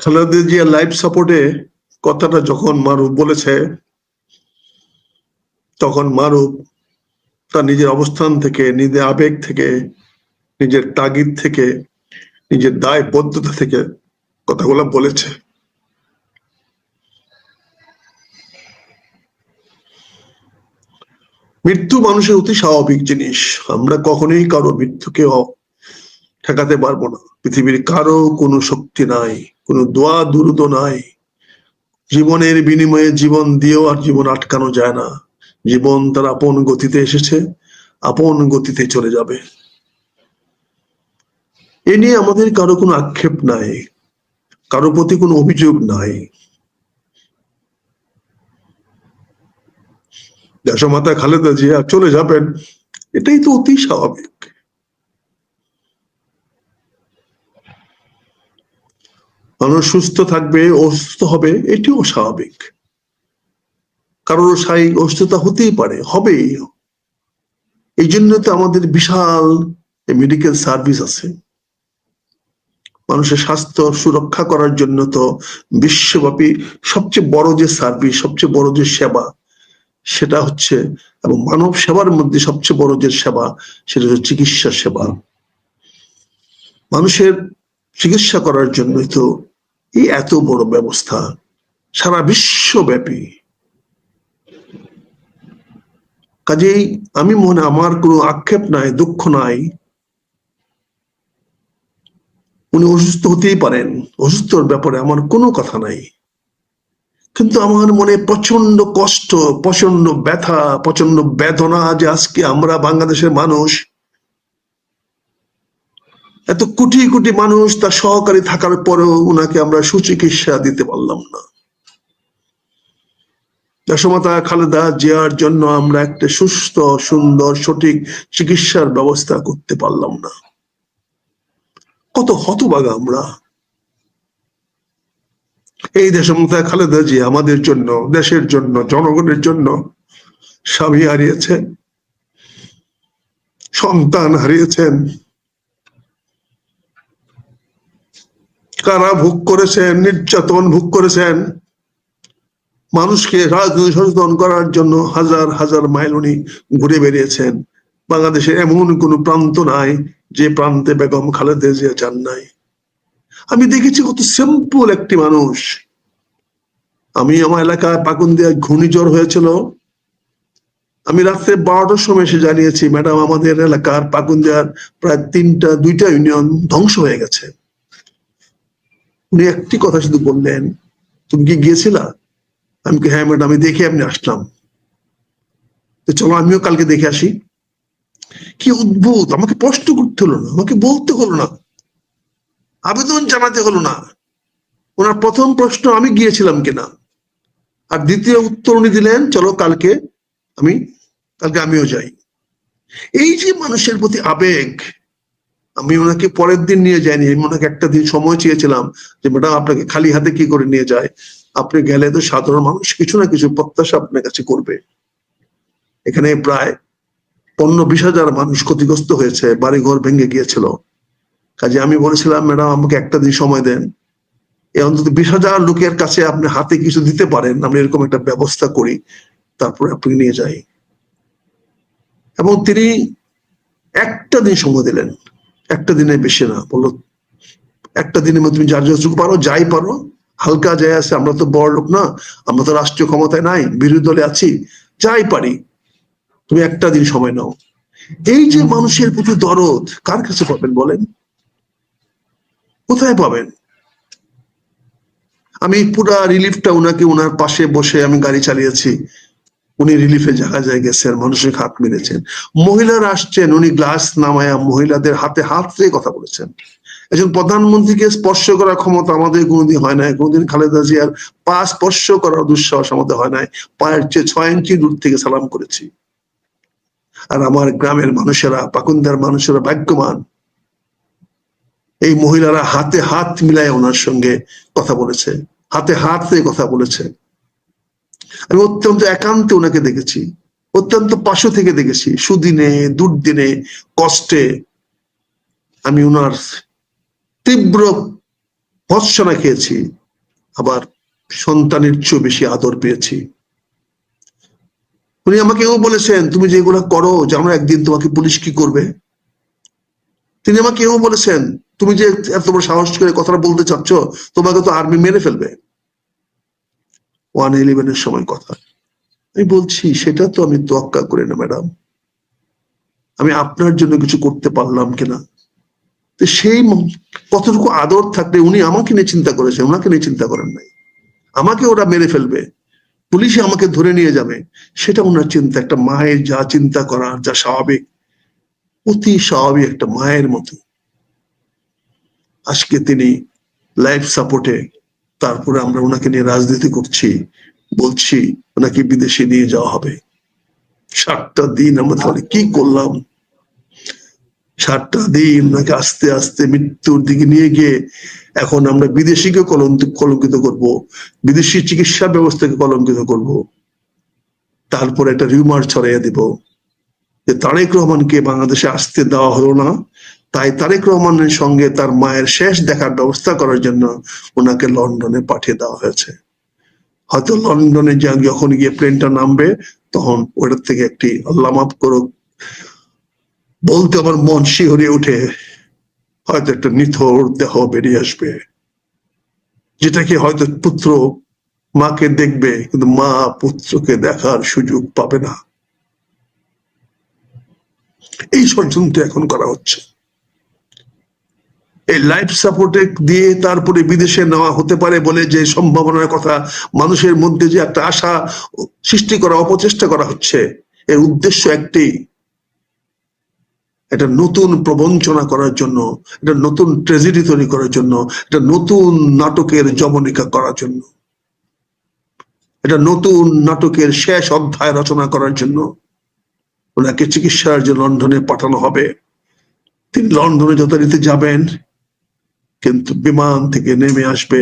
Khaleda Zia live সাপোর্টে কথাটা যখন মারুফ বলেছে, তখন মারুফ তার নিজের অবস্থান থেকে, নিজের আবেগ থেকে, নিজের তাগিদ থেকে, নিজের দায়বদ্ধতা থেকে কথাগুলো বলেছে। মৃত্যু মানুষের অতি স্বাভাবিক জিনিস। আমরা কখনোই কারো মৃত্যুকে ঠেকাতে পারবো না। পৃথিবীর কারো কোনো শক্তি নাই, কোনো দোয়া দুরুদ নাই। জীবনের বিনিময়ে জীবন দিয়েও আর জীবন আটকানো যায় না। জীবন তার আপন গতিতে এসেছে, আপন গতিতে চলে যাবে। এ নিয়ে আমাদের কারো কোনো আক্ষেপ নাই, কারো প্রতি কোনো অভিযোগ নাই। দেশমাতা খালেদা জিয়া চলে যাবেন, এটাই তো অতি স্বাভাবিক। মানুষ সুস্থ থাকবে, অসুস্থ হবে, এটিও স্বাভাবিক। কারোর শারীরিক অসুস্থতা হতেই পারে, হবেই। এই জন্য তো আমাদের বিশাল মেডিকেল সার্ভিস আছে। মানুষের স্বাস্থ্য সুরক্ষা করার জন্য তো বিশ্বব্যাপী সবচেয়ে বড় যে সার্ভিস, সবচেয়ে বড় যে সেবা, সেটা হচ্ছে, এবং মানব সেবার মধ্যে সবচেয়ে বড় যে সেবা, সেটা হচ্ছে চিকিৎসা সেবা। মানুষের চিকিৎসা করার জন্যই তো এই এত বড় ব্যবস্থা সারা বিশ্বব্যাপী। কাজেই আমি আমার কোনো আক্ষেপ নাই, দুঃখ নাই। উনি অসুস্থ হতেই পারেন, অসুস্থর ব্যাপারে আমার কোনো কথা নাই। কিন্তু আমার মনে প্রচন্ড কষ্ট, প্রচন্ড ব্যথা, প্রচন্ড বেদনা যে আজকে আমরা বাংলাদেশের মানুষ, এত কোটি কোটি মানুষ তার সহকারী থাকার পরেও উনাকে আমরা সুচিকিৎসা দিতে পারলাম না। দেশমাতা খালেদা জিয়ার জন্য আমরা একটা সুস্থ, সুন্দর, সঠিক চিকিৎসার ব্যবস্থা করতে পারলাম না। কত হতভাগা আমরা। এই দেশমাতা খালেদা জিয়া আমাদের জন্য, দেশের জন্য, জনগণের জন্য স্বামী হারিয়েছেন, সন্তান হারিয়েছেন, কারা ভোগ করেছেন, নির্যাতন ভোগ করেছেন। মানুষকে রাজনৈতিক সচেতন করার জন্য হাজার হাজার মাইল উনি ঘুরে বেরিয়েছেন। বাংলাদেশে এমন কোনো প্রান্ত নাই যে প্রান্তে বেগম খালেদা জিয়া যান নাই। আমি দেখেছি কত সিম্পল একটি মানুষ। আমি আমার এলাকায় পাকুন্দিয়া ঘূর্ণিঝড় হয়েছিল, আমি রাত্রে 12টার সময় এসে জানিয়েছি, ম্যাডাম আমাদের এলাকার পাকুন্দিয়ার প্রায় 2টা ইউনিয়ন ধ্বংস হয়ে গেছে। উনি একটি কথা শুধু বললেন, তুমি কি গিয়েছিলা? আমি কি, হ্যাঁ ম্যাডাম, আমি দেখে এমনি আসলাম। তো চলো আমিও কালকে দেখে আসি। কি অদ্ভুত! আমাকে প্রশ্ন করতে হলো না, আমাকে বলতে হলো না, আবেদন জানাতে হলো না। ওনার প্রথম প্রশ্ন আমি গিয়েছিলাম কিনা, আর দ্বিতীয় উত্তর উনি দিলেন, চলো কালকে আমিও যাই। এই যে মানুষের প্রতি আবেগ। আমি ওনাকে পরের দিন নিয়ে যাইনি, আমি ওনাকে একটা দিন সময় চেয়েছিলাম যে ম্যাডাম আপনাকে খালি হাতে কি করে নিয়ে যায়, আপনি গেলে তো সাধারণ মানুষ কিছু না কিছু প্রত্যাশা আপনার কাছে করবে। এখানে প্রায় 15-20 হাজার মানুষ ক্ষতিগ্রস্ত হয়েছে, বাড়িঘর ভেঙে গিয়েছিল। কাজে আমি বলেছিলাম, ম্যাডাম আমাকে একটা দিন সময় দেন, এই অন্তত 20,000 লোকের কাছে আপনি হাতে কিছু দিতে পারেন, আমি এরকম একটা ব্যবস্থা করি, তারপরে আপনি নিয়ে যাই। এবং তিনি একটা দিন সময় দিলেন, একটা দিনে বেশি না। বললো একটা দিনের মধ্যে তুমি যার যতটুকু পারো, যাই পারো, হালকা যাই আছে, আমরা তো বড় লোক না, আমরা তো রাষ্ট্রীয় ক্ষমতায় নাই, বিরোধী দলে আছি, যাই পারি, তুমি একটা দিন সময় নাও। এই যে মানুষের প্রতি দরদ কার কাছে পাবেন বলেন? কোথায় পাবেন? আমি পুরা রিলিফটা উনাকে, ওনার পাশে বসে আমি গাড়ি চালিয়েছি, উনি রিলিফে জায়গায় গেছেন, মানুষের হাত মিলেছেন। মহিলারা আসছেন, উনি গ্লাস নামায়া মহিলাদের হাতে হাত রেখে কথা বলেছেন। একজন প্রধানমন্ত্রীকে স্পর্শ করার ক্ষমতা আমাদের কোনোদিন হয় নাই, কোনোদিন খালেদা জিয়ার পা স্পর্শ করার দুঃসাহস আমাদের হয় নাই। পায়ের চেয়ে 6 ইঞ্চি দূর থেকে সালাম করেছি। আর আমার গ্রামের মানুষেরা, পাকুন্দার মানুষেরা ভাগ্যবান, এই মহিলারা হাতে হাত মিলায় ওনার সঙ্গে কথা বলেছে, হাতে হাত রেখে কথা বলেছে। আমি অত্যন্ত একান্তে ওনাকে দেখেছি, অত্যন্ত পাশে থেকে দেখেছি, সুদিনে দুর্দিনে কষ্টে। আমি ওনার তীব্র ভৎসনা খেয়েছি, আবার সন্তানের চেয়েও বেশি আদর পেয়েছি। উনি আমাকেও বলেছেন, তুমি যেগুলো করো, জানো একদিন তোমাকে পুলিশ কি করবে। তিনি আমাকে এও বলেছেন, তুমি যে এত বড় সাহস করে কথাটা বলতে চাচ্ছ, তোমাকে তো আর্মি মেরে ফেলবে। 111 সময় কথা। আমি বলছি, সেটা তো আমি তোয়াক্কা করি না ম্যাডাম, আমি আপনার জন্য কিছু করতে পারলাম কিনা। তো সেই কতটুকু আদর থাকলে উনি আমাকে নিয়ে চিন্তা করেছেন, ওনাকে নিয়ে চিন্তা করেন নাই। আমাকে ওরা মেরে ফেলবে, পুলিশে আমাকে ধরে নিয়ে যাবে, সেটা ওনার চিন্তা। একটা মায়ের যা চিন্তা করার, যা স্বাভাবিক, অতি স্বাভাবিক একটা মায়ের মতো। আজকে তিনি লাইফ সাপোর্টে, তারপরে আমরা ওনাকে নিয়ে রাজনীতি করছি, বলছি ওনাকে বিদেশে নিয়ে যাওয়া হবে। 7টা দিন আমরা তাহলে কি করলাম? 7টা দিন ওনাকে আস্তে আস্তে মৃত্যুর দিকে নিয়ে গিয়ে এখন আমরা বিদেশিকে কলঙ্কিত করব, বিদেশি চিকিৎসা ব্যবস্থাকে কলঙ্কিত করব। তারপর একটা রিউমার ছড়াইয়া দিব যে তারেক রহমানকে বাংলাদেশে আসতে দেওয়া হলো না, তাই তারেক রহমানের সঙ্গে তার মায়ের শেষ দেখার ব্যবস্থা করার জন্য ওনাকে লন্ডনে পাঠিয়ে দেওয়া হয়েছে। হয়তো লন্ডনে যখন গিয়ে প্লেনটা নামবে, তখন ওটার থেকে একটি, আল্লাহ মাফ করুক বলতে আমার মন শিহরে উঠে, হয়তো একটা নিথর দেহ বেরিয়ে আসবে, যেটাকে হয়তো পুত্র মাকে দেখবে, কিন্তু মা পুত্রকে দেখার সুযোগ পাবে না। এই ষড়যন্ত্র এখন করা হচ্ছে। এই লাইফ সাপোর্টে দিয়ে তারপরে বিদেশে নেওয়া হতে পারে বলে যে সম্ভাবনার কথা, মানুষের মধ্যে যে একটা আশা সৃষ্টি করা, অপচেষ্টা করা হচ্ছে, এর উদ্দেশ্য একটি, একটা নতুন প্রবঞ্চনা করার জন্য, একটা নতুন ট্রেজেডি তৈরি করার জন্য, একটা নতুন নাটকের যবনিকা করার জন্য, একটা নতুন নাটকের শেষ অধ্যায় রচনা করার জন্য ওনাকে চিকিৎসার জন্য লন্ডনে পাঠানো হবে। তিনি লন্ডনে যথারীতি যাবেন, কিন্তু বিমান থেকে নেমে আসবে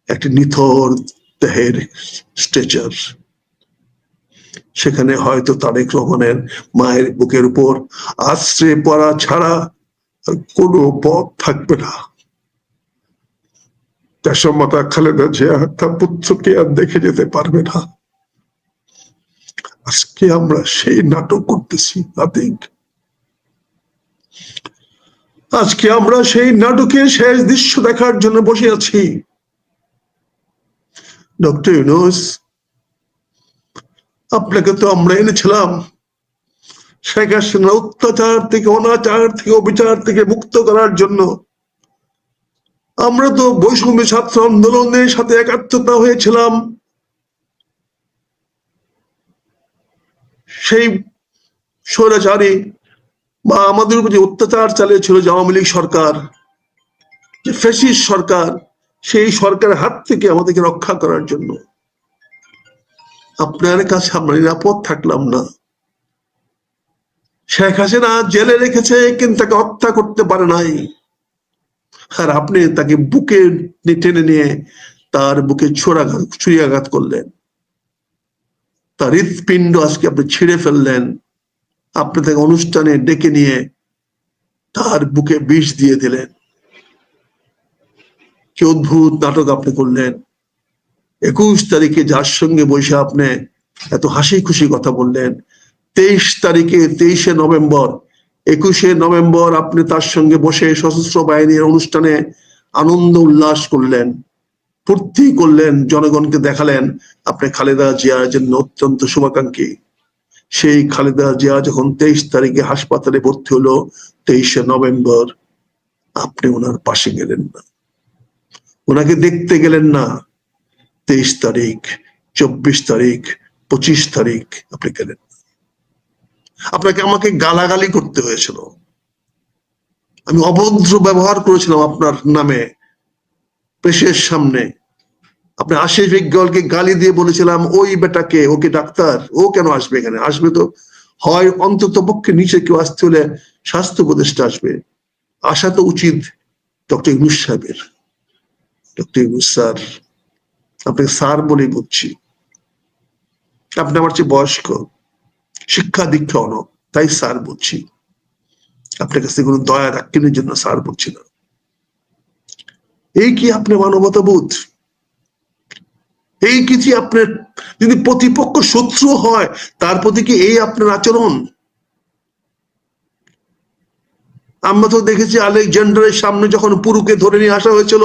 একটি নিথর দেহের স্ট্রেচার। সেখানে হয়তো তারেক রহমানের মায়ের বুকের উপর আশ্রে পড়া ছাড়া কোনো পথ থাকবে না। দেশমাতা খালেদা জিয়া তার পুত্রকে আর দেখে যেতে পারবে না। আজকে আমরা সেই নাটক করতেছি। আজকে আমরা সেই নাটকের শেষ দৃশ্য দেখার জন্য বসে আছি। ডক্টর ইউনূস, আপনাকে তো আমরা এনেছিলাম শেখ হাসিনা অত্যাচার থেকে, অনাচার থেকে, অবিচার থেকে মুক্ত করার জন্য। আমরা তো বৈষম্য ছাত্র আন্দোলনের সাথে একাত্মতা হয়েছিলাম। সেই স্বৈরাচারী বা আমাদের উপর যে অত্যাচার চালিয়েছিল যে আওয়ামী লীগ সরকার, যে ফ্যাসিস্ট সরকার, সেই সরকারের হাত থেকে আমাদেরকে রক্ষা করার জন্য আপনার কাছে আমরা নিরাপদ থাকলাম না। শেখ হাসিনা জেলে রেখেছে, কিন্তু তাকে হত্যা করতে পারে নাই। আর আপনি তাকে বুকে টেনে নিয়ে তার বুকে ছুরিয়াঘাত করলেন, তার হৃৎপিণ্ড আজকে আপনি ছিঁড়ে ফেললেন। আপনি তাকে অনুষ্ঠানে ডেকে নিয়ে তার বুকে বিষ দিয়ে দিলেন। কি অদ্ভুত নাটক আপনি করলেন। 21 তারিখে যার সঙ্গে বসে আপনি এত হাসি খুশি কথা বললেন, 23 তারিখে 23শে নভেম্বর, 21শে নভেম্বর আপনি তার সঙ্গে বসে সশস্ত্র বাহিনীর অনুষ্ঠানে আনন্দ উল্লাস করলেন, ফুর্তি করলেন, জনগণকে দেখালেন আপনি খালেদা জিয়ার জন্য অত্যন্ত শুভাকাঙ্ক্ষী। সেই খালেদা জিয়া যখন 23 তারিখে হাসপাতালে ভর্তি হলো, 23শে নভেম্বর আপনি ওনার পাশে গেলেন না, ওনাকে দেখতে গেলেন না। 23 তারিখ, 24 তারিখ, 25 তারিখ আপনি গেলেন। আপনাকে আমাকে গালাগালি করতে হয়েছিল, আমি অভদ্র ব্যবহার করেছিলাম আপনার নামে প্রেসের সামনে। আপনি আশিস বিজ্ঞলকে গালি দিয়ে বলেছিলাম, ওই বেটাকে, ওকে ডাক্তার, ও কেন আসবে এখানে? আসবে তো হয় অন্তত পক্ষে নিচে কেউ আসতে হলে স্বাস্থ্য উপদেষ্টা আসবে, আসা তো উচিত ডক্টর ইউনূস সাহেবের। ডক্টর ইউনূস স্যার, আপনাকে স্যার বলেই বলছি, আপনি আমার চেয়ে বয়স্ক, শিক্ষা দীক্ষা অনেক, তাই স্যার বলছি। আপনার কাছে কোনো দয়া রাখেনের জন্য স্যার বলছি না। এই কি আপনার মানবতাবোধ? এই কি আপনার, যদি প্রতিপক্ষ শত্রু হয় তার প্রতি কি এই আপনার আচরণ? আমরা তো দেখেছি আলেকজান্ডারের সামনে যখন পুরুকে ধরে নিয়ে আসা হয়েছিল,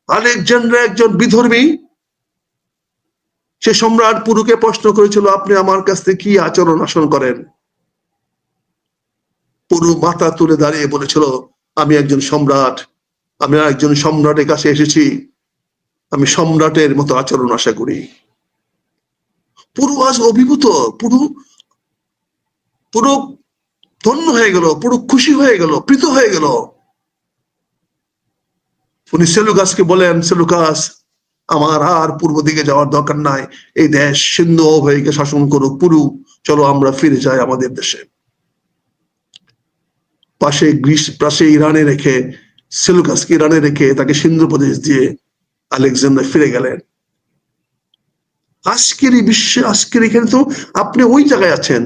আলেকজান্ডার একজন বিধর্মী, সে সম্রাট পুরুকে প্রশ্ন করেছিল, আপনি আমার কাছ থেকে কি আচরণ আচরণ করেন? পুরু মাথা তুলে দাঁড়িয়ে বলেছিল, আমি একজন সম্রাট, আমি একজন সম্রাটের কাছে এসেছি, আমি সম্রাটের মতো আচরণ আশা করি। পুরু আজ অভিভূত, পুরু পুরো ধন্য হয়ে গেল, পুরো খুশি হয়ে গেল, প্রীত হয়ে গেল। উনি সেলুকাসকে বলেন, সেলুকাস, আমার আর পূর্ব দিকে যাওয়ার দরকার নাই, এই দেশ সিন্ধু অববাহিকা শাসন করুক পুরু, চলো আমরা ফিরে যাই আমাদের দেশে। পাশে ইরানে রেখে, সেলুকাসকে ইরানে রেখে তাকে সিন্ধু প্রদেশ দিয়ে আলেকজান্ডার ফিরে গেলেন। আজকের এই বিশ্বে, আজকের এখানে তো আপনি ওই জায়গায় আছেন,